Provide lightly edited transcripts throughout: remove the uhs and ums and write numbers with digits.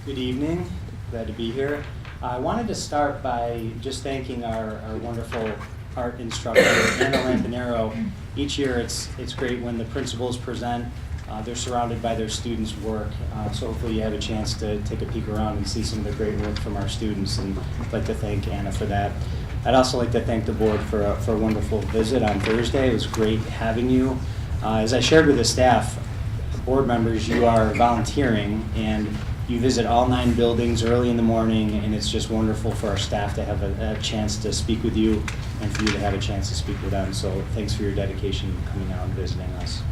Good evening. Glad to be here. I wanted to start by just thanking our wonderful art instructor, Anna Lampanero. Each year it's great when the principals present. They're surrounded by their students' work, so hopefully you have a chance to take a peek around and see some of the great work from our students, and I'd like to thank Anna for that. I'd also like to thank the board for a wonderful visit on Thursday. It was great having you. As I shared with the staff, board members, you are volunteering and you visit all 9 buildings early in the morning, and it's just wonderful for our staff to have a chance to speak with you and for you to have a chance to speak with them. So thanks for your dedication coming out and visiting us.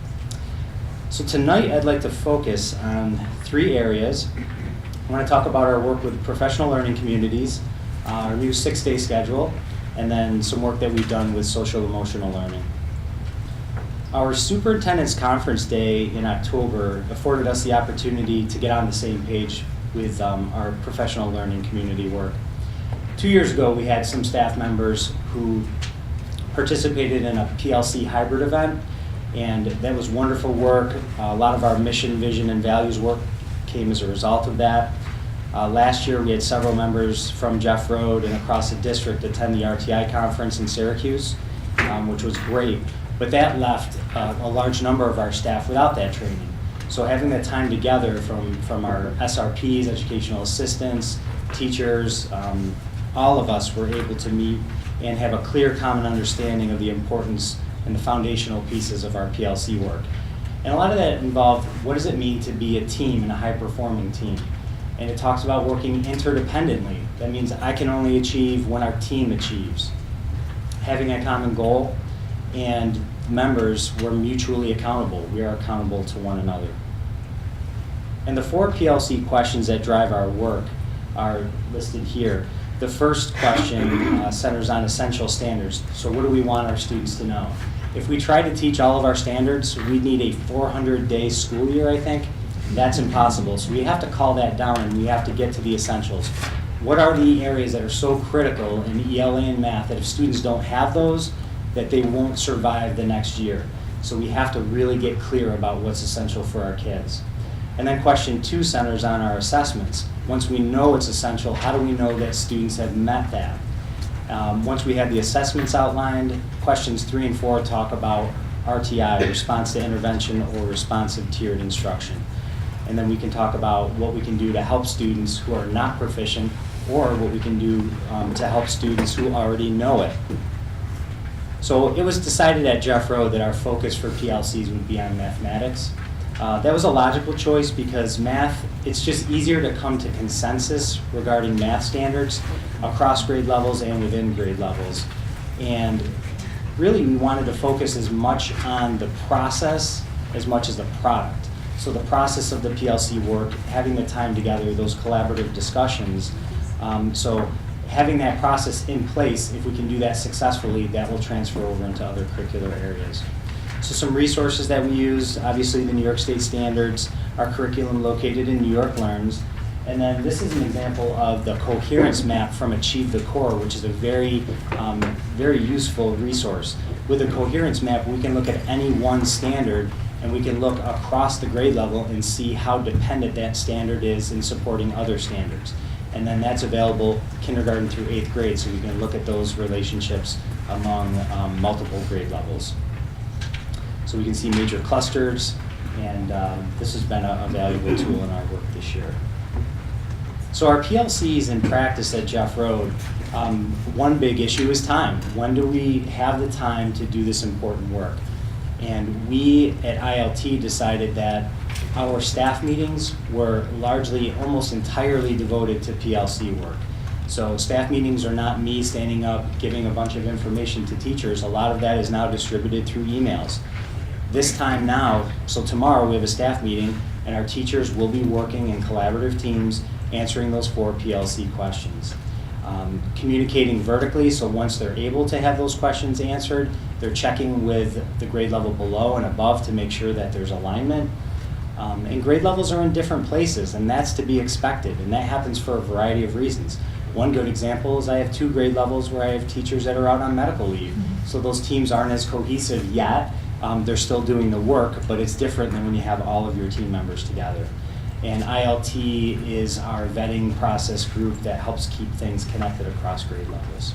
So tonight I'd like to focus on 3 areas. I want to talk about our work with professional learning communities, our new 6-day schedule, and then some work that we've done with social emotional learning. Our Superintendent's Conference Day in October afforded us the opportunity to get on the same page with our professional learning community work. 2 years ago, we had some staff members who participated in a PLC hybrid event, and that was wonderful work. A lot of our mission, vision, and values work came as a result of that. Last year, we had several members from Jeff Road and across the district attend the RTI conference in Syracuse, which was great. But that left a large number of our staff without that training. So having that time together from our SRPs, educational assistants, teachers, all of us were able to meet and have a clear common understanding of the importance and the foundational pieces of our PLC work. And a lot of that involved, what does it mean to be a team and a high-performing team? And it talks about working interdependently. That means I can only achieve when our team achieves. Having a common goal, and members were mutually accountable. We are accountable to one another. And the 4 PLC questions that drive our work are listed here. The first question centers on essential standards. So what do we want our students to know? If we try to teach all of our standards, we'd need a 400-day school year, I think. That's impossible. So we have to call that down and we have to get to the essentials. What are the areas that are so critical in ELA and math that if students don't have those, that they won't survive the next year? So we have to really get clear about what's essential for our kids. And then question 2 centers on our assessments. Once we know it's essential, how do we know that students have met that? Once we have the assessments outlined, questions 3 and 4 talk about RTI, response to intervention, or responsive tiered instruction. And then we can talk about what we can do to help students who are not proficient, or what we can do to help students who already know it. So it was decided at Jeff Road that our focus for PLCs would be on mathematics. That was a logical choice because math, it's just easier to come to consensus regarding math standards across grade levels and within grade levels. And really we wanted to focus as much on the process as much as the product. So the process of the PLC work, having the time together, those collaborative discussions. So having that process in place, if we can do that successfully, that will transfer over into other curricular areas. So some resources that we use, obviously the New York State standards, our curriculum located in New York Learns, and then this is an example of the Coherence Map from Achieve the Core, which is a very useful resource. With a Coherence Map, we can look at any one standard and we can look across the grade level and see how dependent that standard is in supporting other standards. And then that's available kindergarten through 8th grade, so we can look at those relationships among multiple grade levels. So we can see major clusters, and this has been a valuable tool in our work this year. So our PLCs in practice at Jeff Road, one big issue is time. When do we have the time to do this important work? And we at ILT decided that our staff meetings were largely, almost entirely devoted to PLC work. So staff meetings are not me standing up giving a bunch of information to teachers. A lot of that is now distributed through emails. This time now, so tomorrow we have a staff meeting and our teachers will be working in collaborative teams answering those 4 PLC questions. Communicating vertically, so once they're able to have those questions answered, they're checking with the grade level below and above to make sure that there's alignment. And grade levels are in different places, and that's to be expected, and that happens for a variety of reasons. One good example is I have 2 grade levels where I have teachers that are out on medical leave, so those teams aren't as cohesive yet. They're still doing the work, but it's different than when you have all of your team members together. And ILT is our vetting process group that helps keep things connected across grade levels.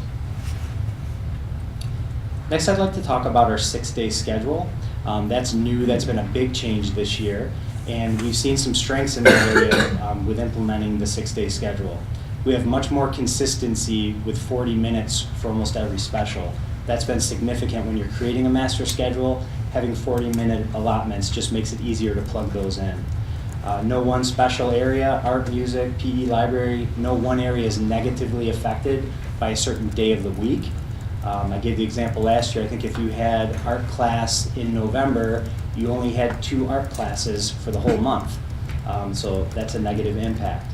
Next, I'd like to talk about our 6-day schedule. That's new, that's been a big change this year, and we've seen some strengths in that area with implementing the 6-day schedule. We have much more consistency with 40 minutes for almost every special. That's been significant when you're creating a master schedule. Having 40-minute allotments just makes it easier to plug those in. No one special area, art, music, PE, library, no one area is negatively affected by a certain day of the week. I gave the example last year. I think if you had art class in November, you only had 2 art classes for the whole month. So that's a negative impact.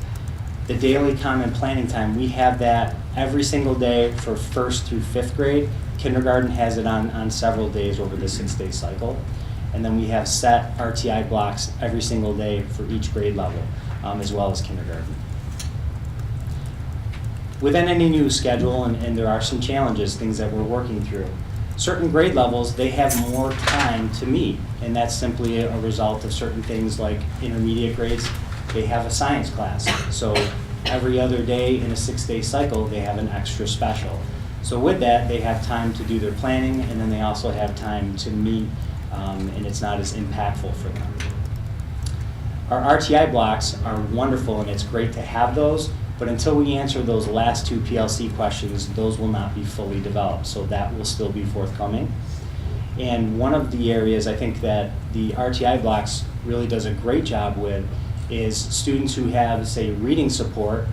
The daily common planning time, we have that every single day for 1st through 5th grade. Kindergarten has it on several days over the 6-day cycle. And then we have set RTI blocks every single day for each grade level, as well as kindergarten. Within any new schedule, and there are some challenges, things that we're working through. Certain grade levels, they have more time to meet, and that's simply a result of certain things like intermediate grades. They have a science class, so every other day in a 6-day cycle, they have an extra special. So with that, they have time to do their planning, and then they also have time to meet, and it's not as impactful for them. Our RTI blocks are wonderful, and it's great to have those, but until we answer those last 2 PLC questions, those will not be fully developed, so that will still be forthcoming. And one of the areas I think that the RTI blocks really does a great job with is students who have, say, reading support.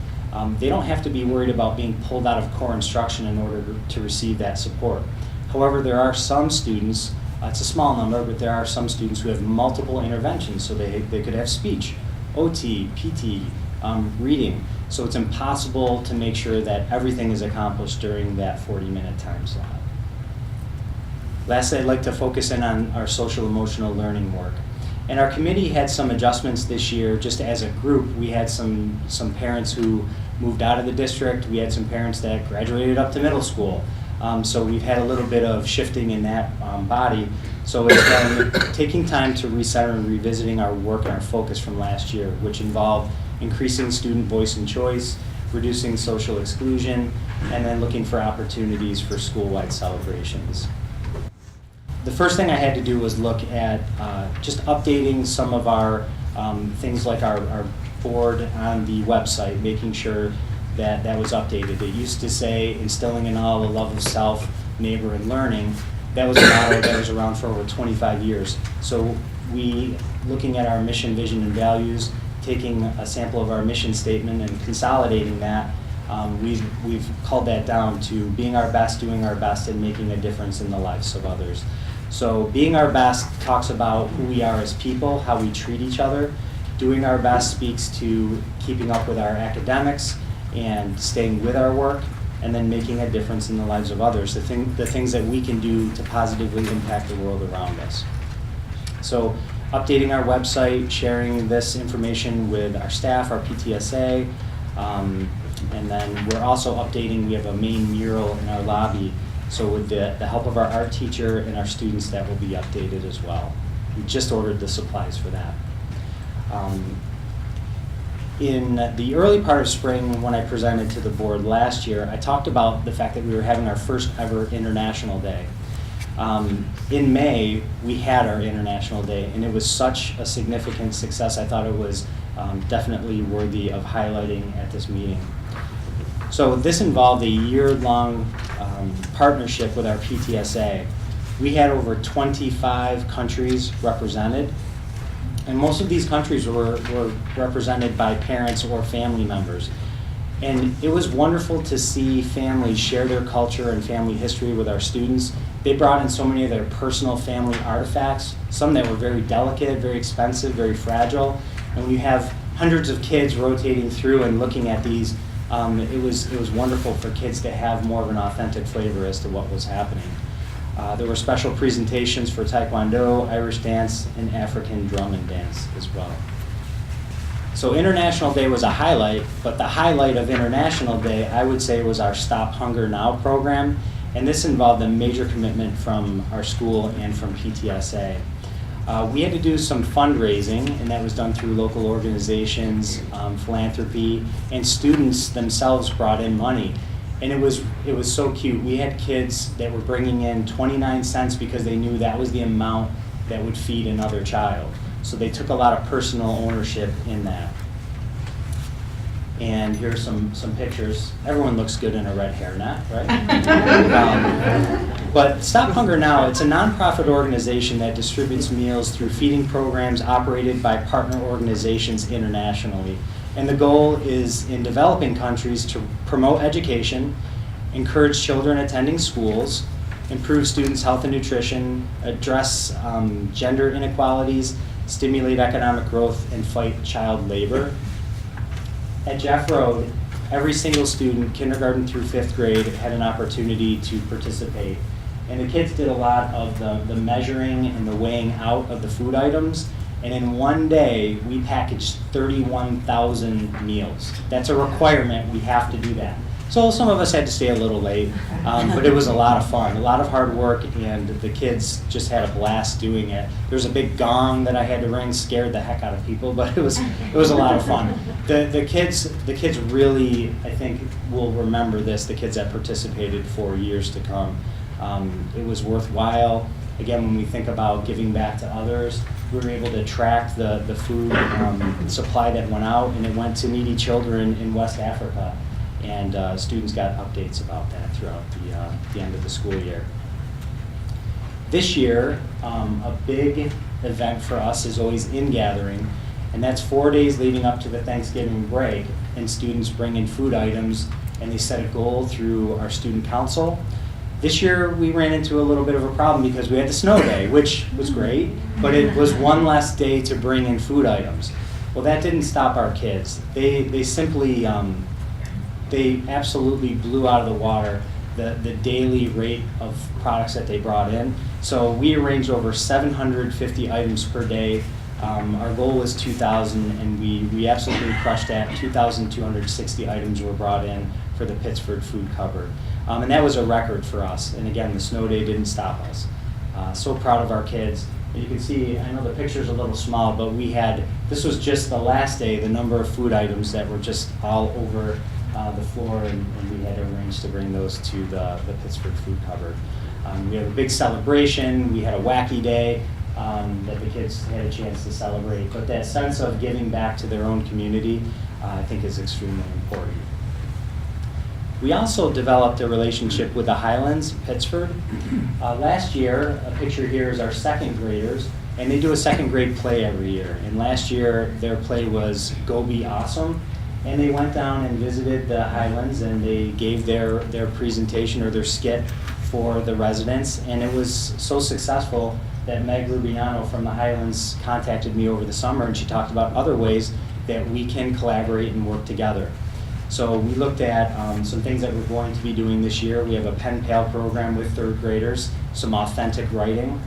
They don't have to be worried about being pulled out of core instruction in order to receive that support. However, there are some students, it's a small number, but there are some students who have multiple interventions, so they could have speech, OT, PT, reading. So it's impossible to make sure that everything is accomplished during that 40-minute time slot. Lastly, I'd like to focus in on our social emotional learning work. And our committee had some adjustments this year. Just as a group, we had some parents who moved out of the district. We had some parents that graduated up to middle school. So we've had a little bit of shifting in that body. So it's been taking time to recenter and revisiting our work and our focus from last year, which involved increasing student voice and choice, reducing social exclusion, and then looking for opportunities for school-wide celebrations. The first thing I had to do was look at just updating some of our things like our board on the website, making sure that that was updated. It used to say, instilling in all a love of self, neighbor, and learning. That was a motto that was around for over 25 years. So looking at our mission, vision, and values, taking a sample of our mission statement and consolidating that, we've called that down to being our best, doing our best, and making a difference in the lives of others. So being our best talks about who we are as people, how we treat each other. Doing our best speaks to keeping up with our academics and staying with our work, and then making a difference in the lives of others, the things that we can do to positively impact the world around us. So updating our website, sharing this information with our staff, our PTSA, and then we're also updating, we have a main mural in our lobby, so with the help of our art teacher and our students, that will be updated as well. We just ordered the supplies for that. In the early part of spring, when I presented to the board last year, I talked about the fact that we were having our first ever International Day. In May, we had our International Day, and it was such a significant success. I thought it was definitely worthy of highlighting at this meeting. So this involved a year-long partnership with our PTSA. We had over 25 countries represented, and most of these countries were represented by parents or family members. And it was wonderful to see families share their culture and family history with our students. They brought in so many of their personal family artifacts, some that were very delicate, very expensive, very fragile. And when you have hundreds of kids rotating through and looking at these, it was wonderful for kids to have more of an authentic flavor as to what was happening. There were special presentations for Taekwondo, Irish dance, and African drum and dance as well. So International Day was a highlight, but the highlight of International Day, I would say, was our Stop Hunger Now program, and this involved a major commitment from our school and from PTSA. We had to do some fundraising, and that was done through local organizations, philanthropy, and students themselves brought in money. And it was so cute. We had kids that were bringing in 29 cents because they knew that was the amount that would feed another child. So they took a lot of personal ownership in that. And here's some pictures. Everyone looks good in a red hairnet, right? But Stop Hunger Now, it's a nonprofit organization that distributes meals through feeding programs operated by partner organizations internationally. And the goal is in developing countries to promote education, encourage children attending schools, improve students' health and nutrition, address gender inequalities, stimulate economic growth, and fight child labor. At Jeff Road, every single student, kindergarten through 5th grade, had an opportunity to participate. And the kids did a lot of the measuring and the weighing out of the food items. And in one day, we packaged 31,000 meals. That's a requirement, we have to do that. So some of us had to stay a little late, but it was a lot of fun, a lot of hard work, and the kids just had a blast doing it. There was a big gong that I had to ring, scared the heck out of people, but it was a lot of fun. The kids really, I think, will remember this, the kids that participated for years to come. It was worthwhile. Again, when we think about giving back to others, we were able to track the food supply that went out, and it went to needy children in West Africa. And students got updates about that throughout the end of the school year. This year, a big event for us is always In-Gathering, and that's 4 days leading up to the Thanksgiving break, and students bring in food items, and they set a goal through our student council. This year, we ran into a little bit of a problem because we had the snow day, which was great, but it was one less day to bring in food items. Well, that didn't stop our kids. They simply they absolutely blew out of the water the daily rate of products that they brought in. So we arranged over 750 items per day. Our goal was 2,000, and we absolutely crushed that. 2,260 items were brought in for the Pittsford food cupboard. And that was a record for us. And again, the snow day didn't stop us. So proud of our kids. And you can see, I know the picture's a little small, but this was just the last day, the number of food items that were just all over the floor, and we had arranged to bring those to the Pittsford food cupboard. We have a big celebration. We had a wacky day that the kids had a chance to celebrate. But that sense of giving back to their own community, I think, is extremely important. We also developed a relationship with the Highlands, Pittsford. Last year, a picture here is our 2nd graders, and they do a 2nd grade play every year. And last year, their play was Go Be Awesome. And they went down and visited the Highlands, and they gave their presentation or their skit for the residents. And it was so successful that Meg Rubiano from the Highlands contacted me over the summer, and she talked about other ways that we can collaborate and work together. So we looked at some things that we're going to be doing this year. We have a pen pal program with 3rd graders, some authentic writing.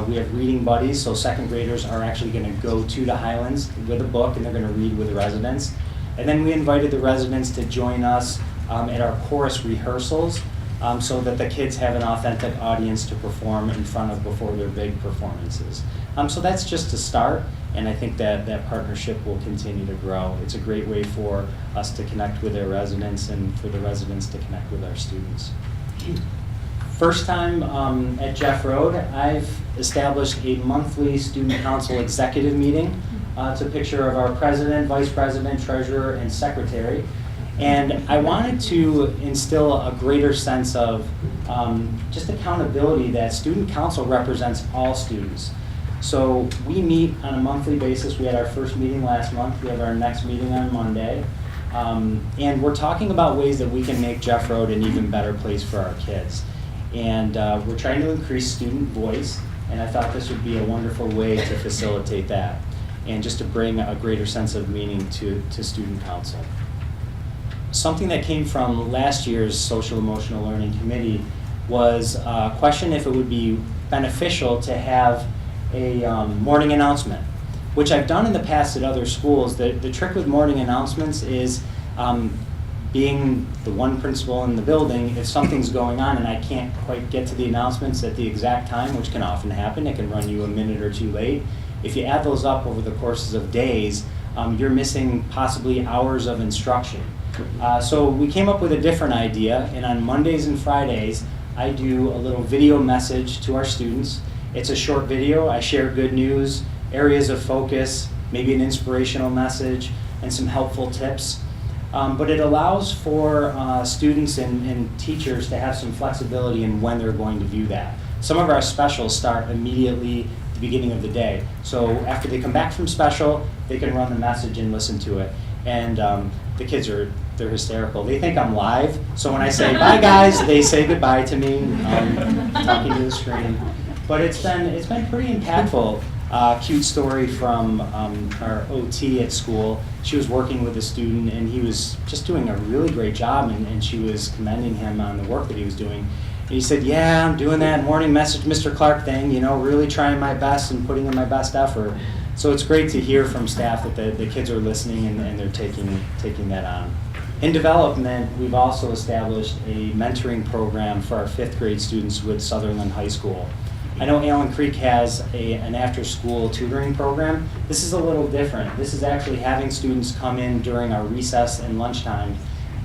We have reading buddies, so 2nd graders are actually going to go to the Highlands with a book, and they're going to read with the residents. And then we invited the residents to join us at our chorus rehearsals so that the kids have an authentic audience to perform in front of before their big performances. So that's just a start, and I think that partnership will continue to grow. It's a great way for us to connect with our residents and for the residents to connect with our students. First time at Jeff Road, I've established a monthly student council executive meeting. It's a picture of our president, vice president, treasurer, and secretary. And I wanted to instill a greater sense of just accountability that student council represents all students. So we meet on a monthly basis. We had our first meeting last month. We have our next meeting on Monday. And we're talking about ways that we can make Jeff Road an even better place for our kids. And we're trying to increase student voice, and I thought this would be a wonderful way to facilitate that and just to bring a greater sense of meaning to student council. Something that came from last year's Social Emotional Learning Committee was a question if it would be beneficial to have a morning announcement, which I've done in the past at other schools. The trick with morning announcements is being the one principal in the building, if something's going on and I can't quite get to the announcements at the exact time, which can often happen, it can run you a minute or two late. If you add those up over the courses of days, you're missing possibly hours of instruction. So we came up with a different idea, and on Mondays and Fridays, I do a little video message to our students. It's a short video. I share good news, areas of focus, maybe an inspirational message, and some helpful tips. But it allows for students and teachers to have some flexibility in when they're going to view that. Some of our specials start immediately at the beginning of the day. So after they come back from special, they can run the message and listen to it. And the kids they're hysterical. They think I'm live. So when I say, bye guys, they say goodbye to me, talking to the screen. But it's been pretty impactful. Cute story from our OT at school. She was working with a student and he was just doing a really great job, and she was commending him on the work that he was doing. And he said, yeah, I'm doing that morning message Mr. Clark thing, really trying my best and putting in my best effort. So it's great to hear from staff that the kids are listening and they're taking that on. In development, we've also established a mentoring program for our 5th grade students with Sutherland High School. I know Allen Creek has an after-school tutoring program. This is a little different. This is actually having students come in during our recess and lunchtime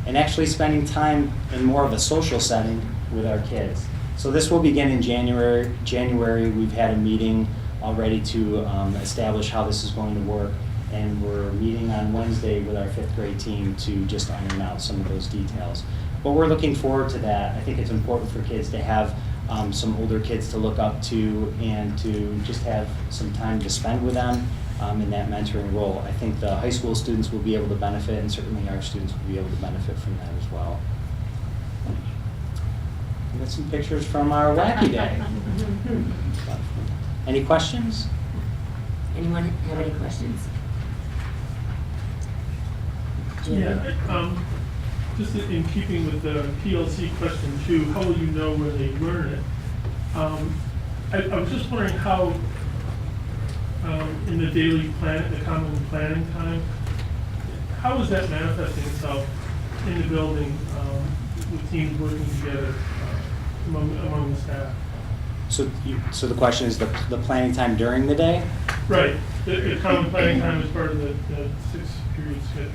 and actually spending time in more of a social setting with our kids. So this will begin in January. We've had a meeting already to establish how this is going to work, and we're meeting on Wednesday with our 5th grade team to just iron out some of those details. But we're looking forward to that. I think it's important for kids to have some older kids to look up to and to just have some time to spend with them in that mentoring role. I think the high school students will be able to benefit, and certainly our students will be able to benefit from that as well. We got some pictures from our Wacky Day. Any questions? Anyone have any questions? Yeah, just in keeping with the PLC question too, how will you know where they learn it? I was just wondering how, in the daily plan, the common planning time, how is that manifesting itself in the building with teams working together among the staff? So the question is the planning time during the day? Right. The common planning time is part of the 6-period schedule.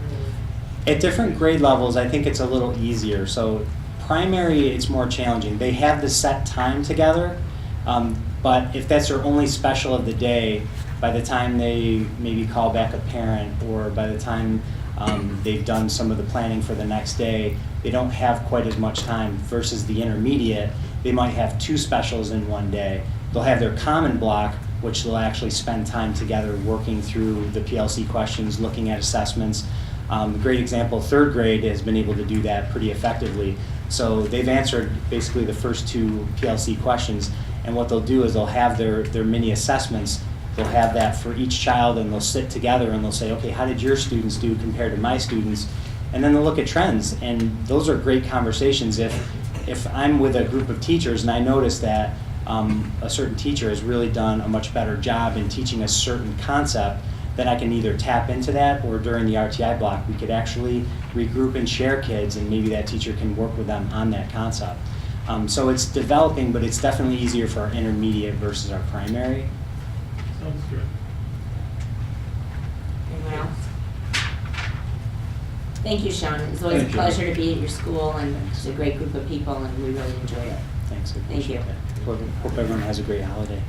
At different grade levels, I think it's a little easier. So primary, it's more challenging. They have the set time together, but if that's their only special of the day, by the time they maybe call back a parent, or by the time they've done some of the planning for the next day, they don't have quite as much time. Versus the intermediate, they might have 2 specials in one day. They'll have their common block, which they'll actually spend time together working through the PLC questions, looking at assessments. A great example, 3rd grade has been able to do that pretty effectively. So they've answered basically the first 2 PLC questions, and what they'll do is they'll have their mini assessments. They'll have that for each child, and they'll sit together and they'll say, okay, how did your students do compared to my students? And then they'll look at trends, and those are great conversations. If I'm with a group of teachers and I notice that a certain teacher has really done a much better job in teaching a certain concept, then I can either tap into that, or during the RTI block, we could actually regroup and share kids, and maybe that teacher can work with them on that concept. So it's developing, but it's definitely easier for our intermediate versus our primary. Sounds good. Anyone else? Thank you, Shawn. It's always a pleasure to be at your school, and it's a great group of people, and we really enjoy it. Thanks. Thank you. Hope everyone has a great holiday.